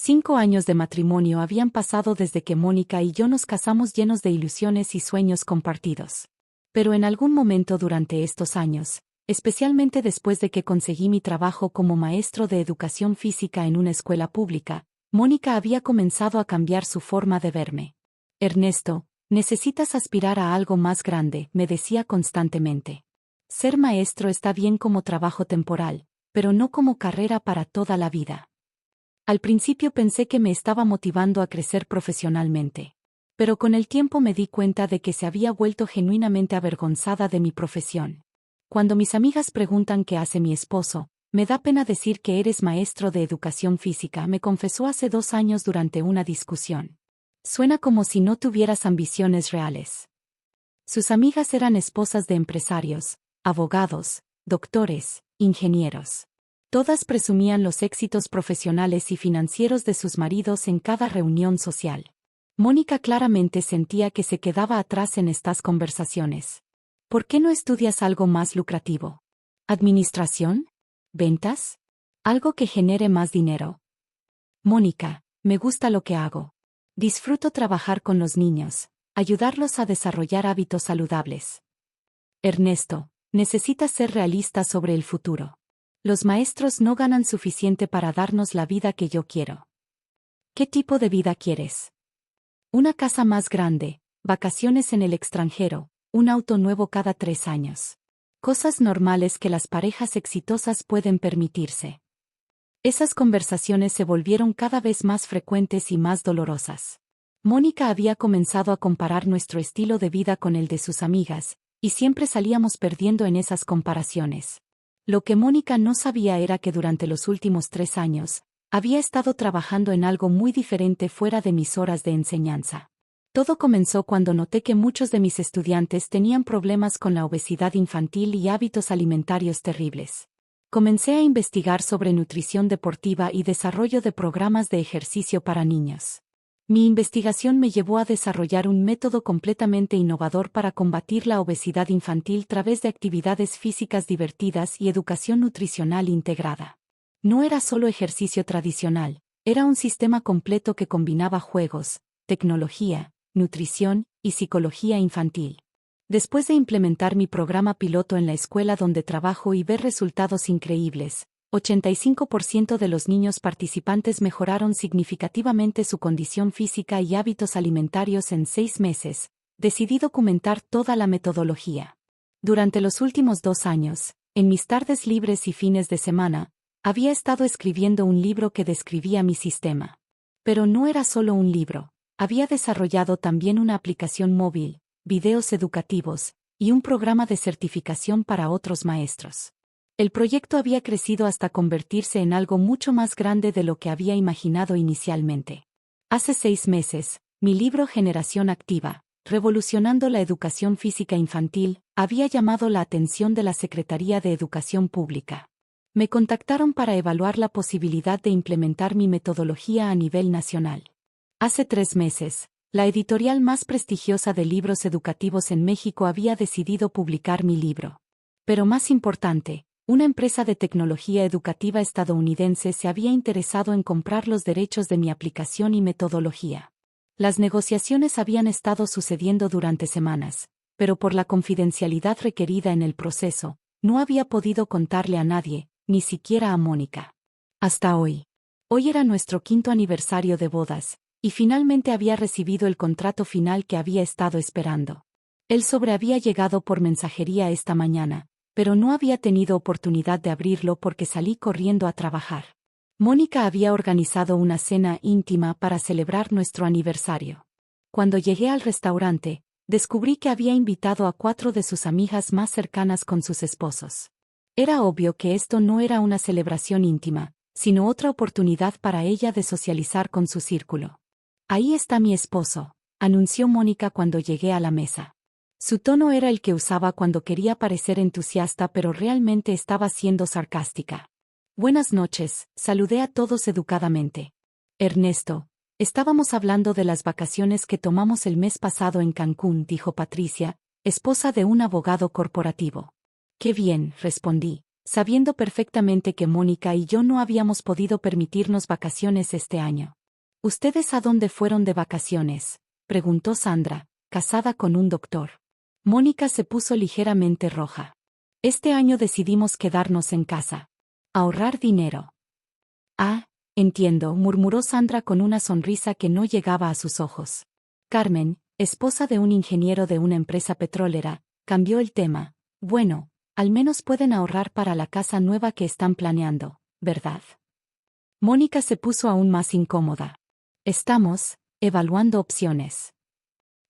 5 años de matrimonio habían pasado desde que Mónica y yo nos casamos llenos de ilusiones y sueños compartidos. Pero en algún momento durante estos años, especialmente después de que conseguí mi trabajo como maestro de educación física en una escuela pública, Mónica había comenzado a cambiar su forma de verme. Ernesto, necesitas aspirar a algo más grande, me decía constantemente. Ser maestro está bien como trabajo temporal, pero no como carrera para toda la vida. Al principio pensé que me estaba motivando a crecer profesionalmente. Pero con el tiempo me di cuenta de que se había vuelto genuinamente avergonzada de mi profesión. Cuando mis amigas preguntan qué hace mi esposo, me da pena decir que eres maestro de educación física, me confesó hace 2 años durante una discusión. Suena como si no tuvieras ambiciones reales. Sus amigas eran esposas de empresarios, abogados, doctores, ingenieros. Todas presumían los éxitos profesionales y financieros de sus maridos en cada reunión social. Mónica claramente sentía que se quedaba atrás en estas conversaciones. ¿Por qué no estudias algo más lucrativo? ¿Administración? ¿Ventas? ¿Algo que genere más dinero? Mónica, me gusta lo que hago. Disfruto trabajar con los niños, ayudarlos a desarrollar hábitos saludables. Ernesto, necesitas ser realista sobre el futuro. Los maestros no ganan suficiente para darnos la vida que yo quiero. ¿Qué tipo de vida quieres? Una casa más grande, vacaciones en el extranjero, un auto nuevo cada 3 años. Cosas normales que las parejas exitosas pueden permitirse. Esas conversaciones se volvieron cada vez más frecuentes y más dolorosas. Mónica había comenzado a comparar nuestro estilo de vida con el de sus amigas, y siempre salíamos perdiendo en esas comparaciones. Lo que Mónica no sabía era que durante los últimos 3 años, había estado trabajando en algo muy diferente fuera de mis horas de enseñanza. Todo comenzó cuando noté que muchos de mis estudiantes tenían problemas con la obesidad infantil y hábitos alimentarios terribles. Comencé a investigar sobre nutrición deportiva y desarrollo de programas de ejercicio para niños. Mi investigación me llevó a desarrollar un método completamente innovador para combatir la obesidad infantil a través de actividades físicas divertidas y educación nutricional integrada. No era solo ejercicio tradicional, era un sistema completo que combinaba juegos, tecnología, nutrición y psicología infantil. Después de implementar mi programa piloto en la escuela donde trabajo y ver resultados increíbles, 85% de los niños participantes mejoraron significativamente su condición física y hábitos alimentarios en 6 meses. Decidí documentar toda la metodología. Durante los últimos 2 años, en mis tardes libres y fines de semana, había estado escribiendo un libro que describía mi sistema. Pero no era solo un libro, había desarrollado también una aplicación móvil, videos educativos, y un programa de certificación para otros maestros. El proyecto había crecido hasta convertirse en algo mucho más grande de lo que había imaginado inicialmente. Hace 6 meses, mi libro Generación Activa, Revolucionando la Educación Física Infantil, había llamado la atención de la Secretaría de Educación Pública. Me contactaron para evaluar la posibilidad de implementar mi metodología a nivel nacional. Hace 3 meses, la editorial más prestigiosa de libros educativos en México había decidido publicar mi libro. Pero más importante, una empresa de tecnología educativa estadounidense se había interesado en comprar los derechos de mi aplicación y metodología. Las negociaciones habían estado sucediendo durante semanas, pero por la confidencialidad requerida en el proceso, no había podido contarle a nadie, ni siquiera a Mónica. Hasta hoy. Hoy era nuestro 5º aniversario de bodas, y finalmente había recibido el contrato final que había estado esperando. El sobre había llegado por mensajería esta mañana, pero no había tenido oportunidad de abrirlo porque salí corriendo a trabajar. Mónica había organizado una cena íntima para celebrar nuestro aniversario. Cuando llegué al restaurante, descubrí que había invitado a 4 de sus amigas más cercanas con sus esposos. Era obvio que esto no era una celebración íntima, sino otra oportunidad para ella de socializar con su círculo. Ahí está mi esposo, anunció Mónica cuando llegué a la mesa. Su tono era el que usaba cuando quería parecer entusiasta pero realmente estaba siendo sarcástica. Buenas noches, saludé a todos educadamente. Ernesto, estábamos hablando de las vacaciones que tomamos el mes pasado en Cancún, dijo Patricia, esposa de un abogado corporativo. Qué bien, respondí, sabiendo perfectamente que Mónica y yo no habíamos podido permitirnos vacaciones este año. ¿Ustedes a dónde fueron de vacaciones?, preguntó Sandra, casada con un doctor. Mónica se puso ligeramente roja. Este año decidimos quedarnos en casa. Ahorrar dinero. Ah, entiendo, murmuró Sandra con una sonrisa que no llegaba a sus ojos. Carmen, esposa de un ingeniero de una empresa petrolera, cambió el tema. Bueno, al menos pueden ahorrar para la casa nueva que están planeando, ¿verdad? Mónica se puso aún más incómoda. Estamos evaluando opciones.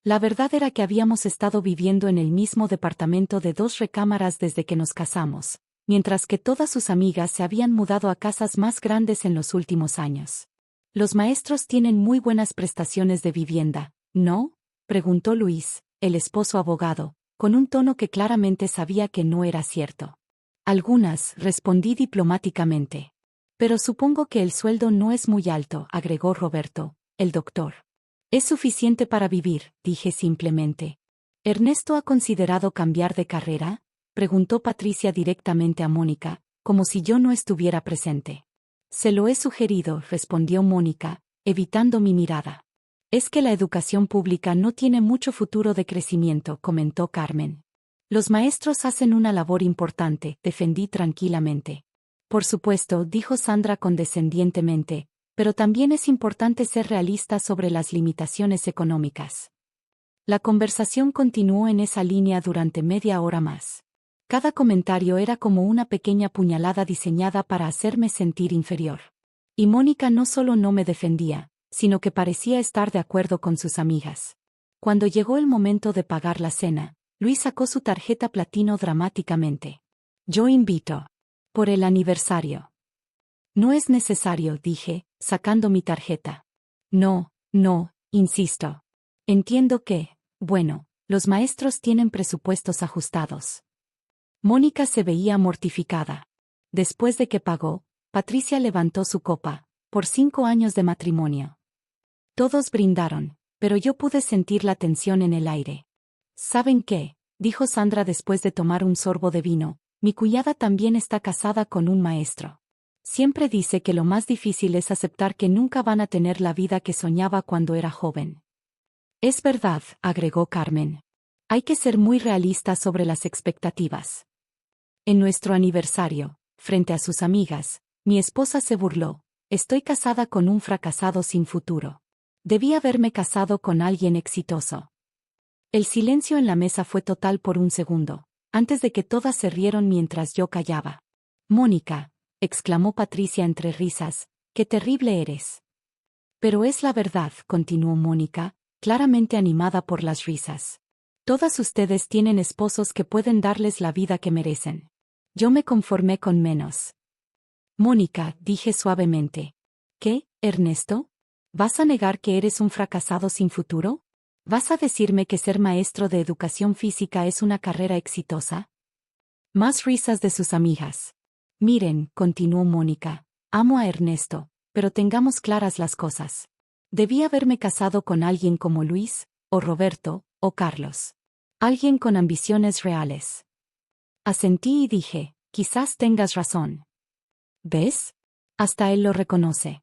La verdad era que habíamos estado viviendo en el mismo departamento de 2 recámaras desde que nos casamos, mientras que todas sus amigas se habían mudado a casas más grandes en los últimos años. Los maestros tienen muy buenas prestaciones de vivienda, ¿no?, preguntó Luis, el esposo abogado, con un tono que claramente sabía que no era cierto. Algunas, respondí diplomáticamente. Pero supongo que el sueldo no es muy alto, agregó Roberto, el doctor. Es suficiente para vivir, dije simplemente. ¿Ernesto ha considerado cambiar de carrera?, preguntó Patricia directamente a Mónica, como si yo no estuviera presente. Se lo he sugerido, respondió Mónica, evitando mi mirada. Es que la educación pública no tiene mucho futuro de crecimiento, comentó Carmen. Los maestros hacen una labor importante, defendí tranquilamente. Por supuesto, dijo Sandra condescendientemente, pero también es importante ser realista sobre las limitaciones económicas. La conversación continuó en esa línea durante media hora más. Cada comentario era como una pequeña puñalada diseñada para hacerme sentir inferior. Y Mónica no solo no me defendía, sino que parecía estar de acuerdo con sus amigas. Cuando llegó el momento de pagar la cena, Luis sacó su tarjeta platino dramáticamente. Yo invito. Por el aniversario. No es necesario, dije, sacando mi tarjeta. No, insisto. Entiendo que, bueno, los maestros tienen presupuestos ajustados. Mónica se veía mortificada. Después de que pagó, Patricia levantó su copa, por 5 años de matrimonio. Todos brindaron, pero yo pude sentir la tensión en el aire. ¿Saben qué?, dijo Sandra después de tomar un sorbo de vino. Mi cuñada también está casada con un maestro. Siempre dice que lo más difícil es aceptar que nunca van a tener la vida que soñaba cuando era joven. Es verdad, agregó Carmen. Hay que ser muy realista sobre las expectativas. En nuestro aniversario, frente a sus amigas, mi esposa se burló. Estoy casada con un fracasado sin futuro. Debí haberme casado con alguien exitoso. El silencio en la mesa fue total por un segundo, antes de que todas se rieron mientras yo callaba. Mónica, exclamó Patricia entre risas, qué terrible eres. Pero es la verdad, continuó Mónica, claramente animada por las risas. Todas ustedes tienen esposos que pueden darles la vida que merecen. Yo me conformé con menos. Mónica, dije suavemente. ¿Qué, Ernesto? ¿Vas a negar que eres un fracasado sin futuro? ¿Vas a decirme que ser maestro de educación física es una carrera exitosa? Más risas de sus amigas. Miren, continuó Mónica, amo a Ernesto, pero tengamos claras las cosas. Debí haberme casado con alguien como Luis, o Roberto, o Carlos. Alguien con ambiciones reales. Asentí y dije, quizás tengas razón. ¿Ves? Hasta él lo reconoce.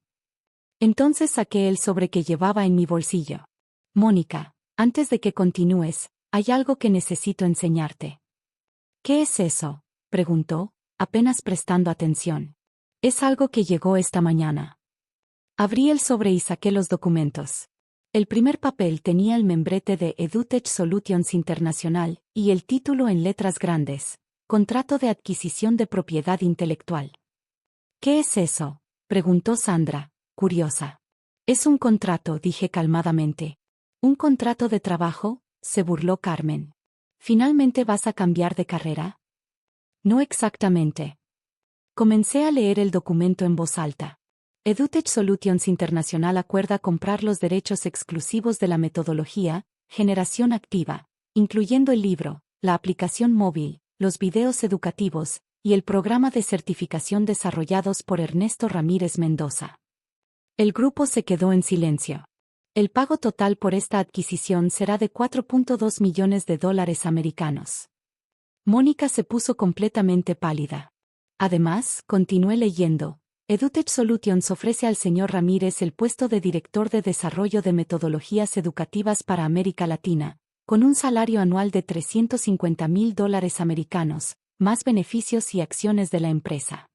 Entonces saqué el sobre que llevaba en mi bolsillo. Mónica, antes de que continúes, hay algo que necesito enseñarte. ¿Qué es eso?, preguntó, apenas prestando atención. Es algo que llegó esta mañana. Abrí el sobre y saqué los documentos. El primer papel tenía el membrete de EduTech Solutions International y el título en letras grandes, Contrato de adquisición de propiedad intelectual. ¿Qué es eso?, preguntó Sandra, curiosa. Es un contrato, dije calmadamente. ¿Un contrato de trabajo?, se burló Carmen. ¿Finalmente vas a cambiar de carrera? No exactamente. Comencé a leer el documento en voz alta. EduTech Solutions International acuerda comprar los derechos exclusivos de la metodología, generación activa, incluyendo el libro, la aplicación móvil, los videos educativos, y el programa de certificación desarrollados por Ernesto Ramírez Mendoza. El grupo se quedó en silencio. El pago total por esta adquisición será de $4.2 millones. Mónica se puso completamente pálida. Además, continué leyendo. EduTech Solutions ofrece al señor Ramírez el puesto de director de desarrollo de metodologías educativas para América Latina, con un salario anual de $350,000 americanos, más beneficios y acciones de la empresa.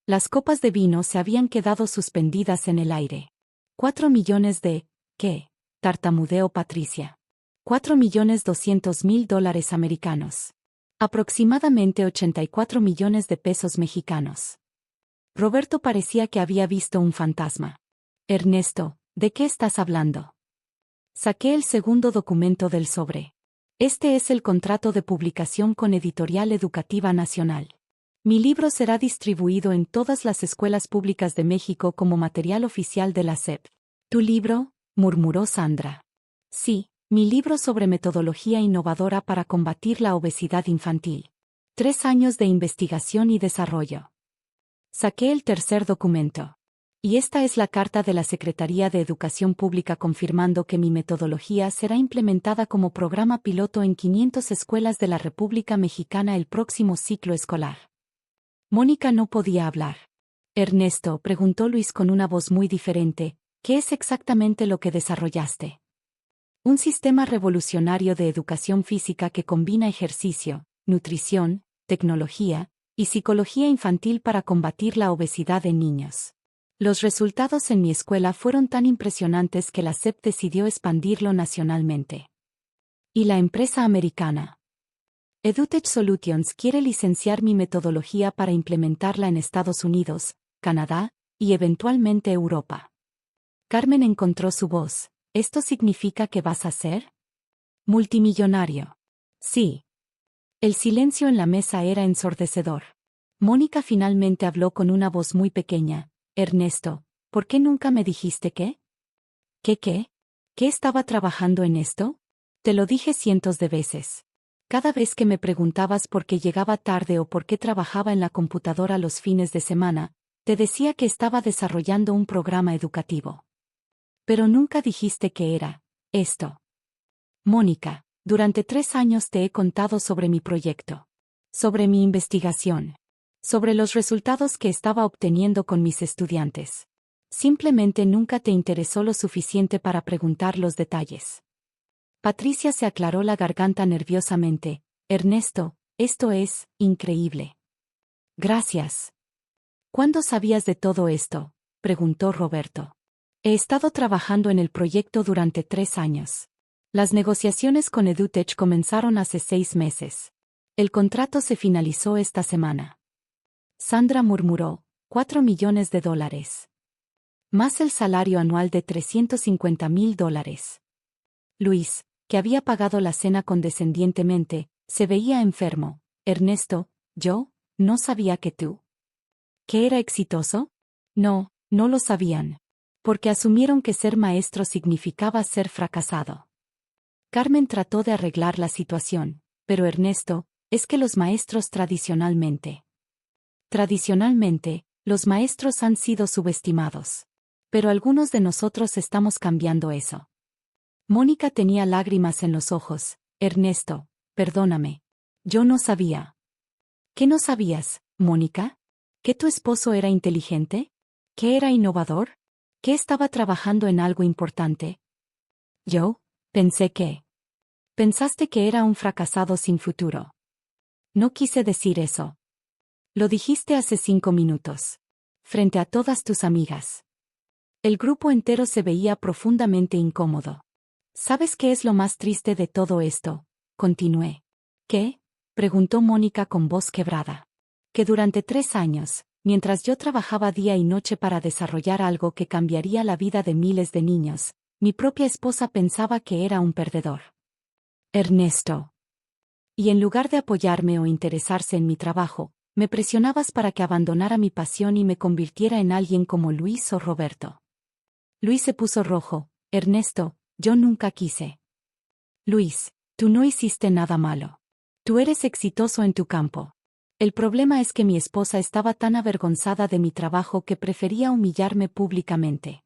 Las copas de vino se habían quedado suspendidas en el aire. 4 millones de... ¿qué? Tartamudeó Patricia. $4,200,000 americanos. Aproximadamente 84 millones de pesos mexicanos. Roberto parecía que había visto un fantasma. Ernesto, ¿de qué estás hablando? Saqué el segundo documento del sobre. Este es el contrato de publicación con Editorial Educativa Nacional. Mi libro será distribuido en todas las escuelas públicas de México como material oficial de la SEP. ¿Tu libro?, murmuró Sandra. Sí, mi libro sobre metodología innovadora para combatir la obesidad infantil. 3 años de investigación y desarrollo. Saqué el tercer documento. Y esta es la carta de la Secretaría de Educación Pública confirmando que mi metodología será implementada como programa piloto en 500 escuelas de la República Mexicana el próximo ciclo escolar. Mónica no podía hablar. Ernesto, preguntó Luis con una voz muy diferente, ¿qué es exactamente lo que desarrollaste? Un sistema revolucionario de educación física que combina ejercicio, nutrición, tecnología y psicología infantil para combatir la obesidad en niños. Los resultados en mi escuela fueron tan impresionantes que la SEP decidió expandirlo nacionalmente. ¿Y la empresa americana? EduTech Solutions quiere licenciar mi metodología para implementarla en Estados Unidos, Canadá y eventualmente Europa. Carmen encontró su voz. ¿Esto significa que vas a ser multimillonario? Sí. El silencio en la mesa era ensordecedor. Mónica finalmente habló con una voz muy pequeña. Ernesto, ¿por qué nunca me dijiste qué? ¿Qué? ¿Que estaba trabajando en esto? Te lo dije cientos de veces. Cada vez que me preguntabas por qué llegaba tarde o por qué trabajaba en la computadora los fines de semana, te decía que estaba desarrollando un programa educativo. Pero nunca dijiste que era esto. Mónica, durante 3 años te he contado sobre mi proyecto, sobre mi investigación, sobre los resultados que estaba obteniendo con mis estudiantes. Simplemente nunca te interesó lo suficiente para preguntar los detalles. Patricia se aclaró la garganta nerviosamente. Ernesto, esto es increíble. Gracias. ¿Cuándo sabías de todo esto?, preguntó Roberto. He estado trabajando en el proyecto durante 3 años. Las negociaciones con EduTech comenzaron hace 6 meses. El contrato se finalizó esta semana. Sandra murmuró, $4 millones. Más el salario anual de $350,000. Luis, que había pagado la cena condescendientemente, se veía enfermo. Ernesto, yo, no sabía que tú. ¿Que era exitoso? No lo sabían. Porque asumieron que ser maestro significaba ser fracasado. Carmen trató de arreglar la situación, pero Ernesto, es que los maestros tradicionalmente, los maestros han sido subestimados. Pero algunos de nosotros estamos cambiando eso. Mónica tenía lágrimas en los ojos. Ernesto, perdóname. Yo no sabía. ¿Qué no sabías, Mónica? ¿Que tu esposo era inteligente? ¿Que era innovador? ¿Que estaba trabajando en algo importante? Yo pensé que... Pensaste que era un fracasado sin futuro. No quise decir eso. Lo dijiste hace 5 minutos. Frente a todas tus amigas. El grupo entero se veía profundamente incómodo. ¿Sabes qué es lo más triste de todo esto? Continué. ¿Qué? Preguntó Mónica con voz quebrada. Que durante 3 años, mientras yo trabajaba día y noche para desarrollar algo que cambiaría la vida de miles de niños, mi propia esposa pensaba que era un perdedor. Ernesto. Y en lugar de apoyarme o interesarse en mi trabajo, me presionabas para que abandonara mi pasión y me convirtiera en alguien como Luis o Roberto. Luis se puso rojo. Ernesto, yo nunca quise. Luis, tú no hiciste nada malo. Tú eres exitoso en tu campo. El problema es que mi esposa estaba tan avergonzada de mi trabajo que prefería humillarme públicamente.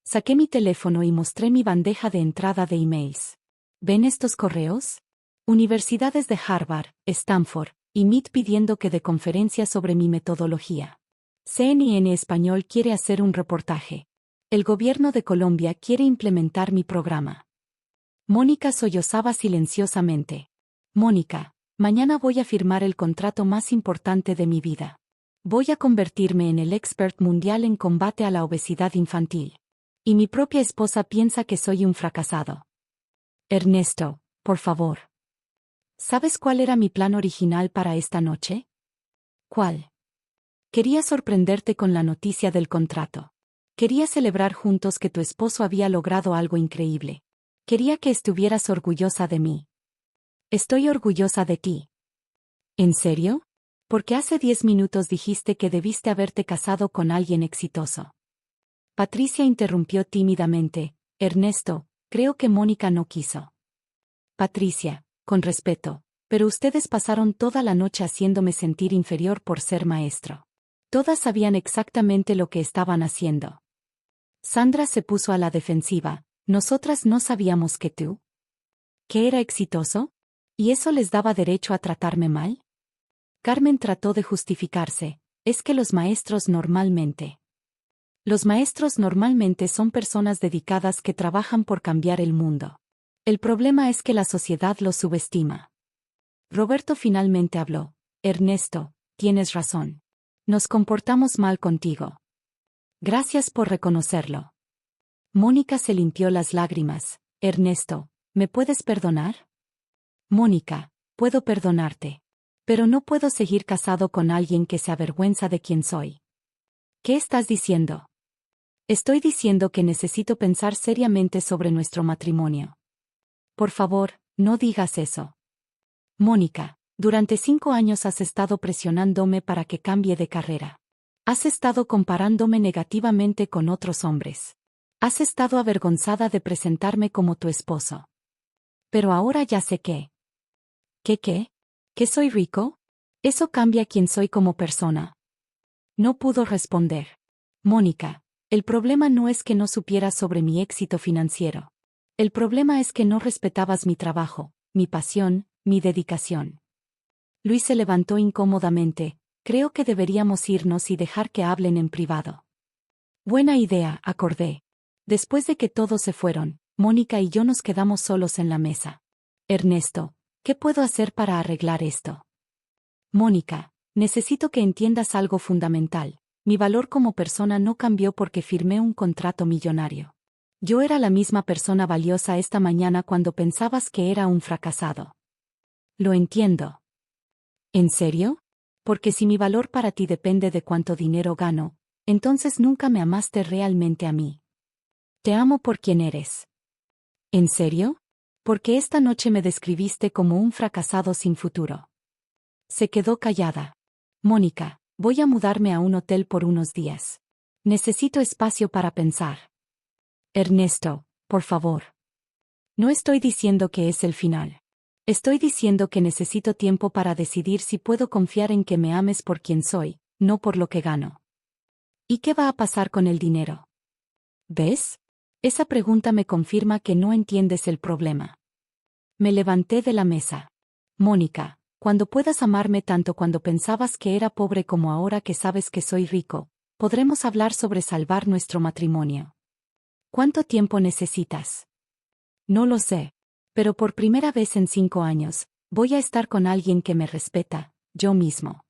Saqué mi teléfono y mostré mi bandeja de entrada de emails. ¿Ven estos correos? Universidades de Harvard, Stanford, Y Meet pidiendo que dé conferencias sobre mi metodología. CNN Español quiere hacer un reportaje. El gobierno de Colombia quiere implementar mi programa. Mónica sollozaba silenciosamente. Mónica, mañana voy a firmar el contrato más importante de mi vida. Voy a convertirme en el expert mundial en combate a la obesidad infantil. Y mi propia esposa piensa que soy un fracasado. Ernesto, por favor. ¿Sabes cuál era mi plan original para esta noche? ¿Cuál? Quería sorprenderte con la noticia del contrato. Quería celebrar juntos que tu esposo había logrado algo increíble. Quería que estuvieras orgullosa de mí. Estoy orgullosa de ti. ¿En serio? Porque hace 10 minutos dijiste que debiste haberte casado con alguien exitoso. Patricia interrumpió tímidamente. Ernesto, creo que Mónica no quiso. Patricia, con respeto, pero ustedes pasaron toda la noche haciéndome sentir inferior por ser maestro. Todas sabían exactamente lo que estaban haciendo. Sandra se puso a la defensiva. Nosotras no sabíamos que tú. ¿Que era exitoso? ¿Y eso les daba derecho a tratarme mal? Carmen trató de justificarse. Es que los maestros normalmente son personas dedicadas que trabajan por cambiar el mundo. El problema es que la sociedad los subestima. Roberto finalmente habló. Ernesto, tienes razón. Nos comportamos mal contigo. Gracias por reconocerlo. Mónica se limpió las lágrimas. Ernesto, ¿me puedes perdonar? Mónica, puedo perdonarte. Pero no puedo seguir casado con alguien que se avergüenza de quién soy. ¿Qué estás diciendo? Estoy diciendo que necesito pensar seriamente sobre nuestro matrimonio. Por favor, no digas eso. Mónica, durante 5 años has estado presionándome para que cambie de carrera. Has estado comparándome negativamente con otros hombres. Has estado avergonzada de presentarme como tu esposo. Pero ahora ya sé qué. ¿Qué? ¿Que soy rico? Eso cambia quién soy como persona. No pudo responder. Mónica, el problema no es que no supieras sobre mi éxito financiero. El problema es que no respetabas mi trabajo, mi pasión, mi dedicación. Luis se levantó incómodamente. Creo que deberíamos irnos y dejar que hablen en privado. Buena idea, acordé. Después de que todos se fueron, Mónica y yo nos quedamos solos en la mesa. Ernesto, ¿qué puedo hacer para arreglar esto? Mónica, necesito que entiendas algo fundamental. Mi valor como persona no cambió porque firmé un contrato millonario. Yo era la misma persona valiosa esta mañana cuando pensabas que era un fracasado. Lo entiendo. ¿En serio? Porque si mi valor para ti depende de cuánto dinero gano, entonces nunca me amaste realmente a mí. Te amo por quien eres. ¿En serio? Porque esta noche me describiste como un fracasado sin futuro. Se quedó callada. Mónica, voy a mudarme a un hotel por unos días. Necesito espacio para pensar. Ernesto, por favor. No estoy diciendo que es el final. Estoy diciendo que necesito tiempo para decidir si puedo confiar en que me ames por quien soy, no por lo que gano. ¿Y qué va a pasar con el dinero? ¿Ves? Esa pregunta me confirma que no entiendes el problema. Me levanté de la mesa. Mónica, cuando puedas amarme tanto cuando pensabas que era pobre como ahora que sabes que soy rico, podremos hablar sobre salvar nuestro matrimonio. ¿Cuánto tiempo necesitas? No lo sé. Pero por primera vez en 5 años, voy a estar con alguien que me respeta, yo mismo.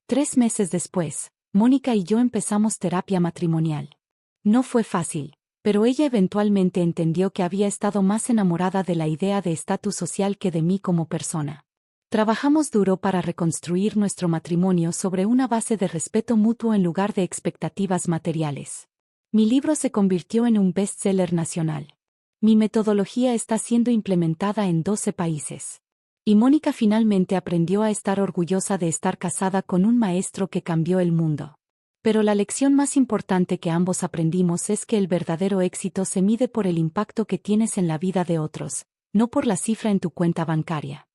3 meses después, Mónica y yo empezamos terapia matrimonial. No fue fácil, pero ella eventualmente entendió que había estado más enamorada de la idea de estatus social que de mí como persona. Trabajamos duro para reconstruir nuestro matrimonio sobre una base de respeto mutuo en lugar de expectativas materiales. Mi libro se convirtió en un bestseller nacional. Mi metodología está siendo implementada en 12 países. Y Mónica finalmente aprendió a estar orgullosa de estar casada con un maestro que cambió el mundo. Pero la lección más importante que ambos aprendimos es que el verdadero éxito se mide por el impacto que tienes en la vida de otros, no por la cifra en tu cuenta bancaria.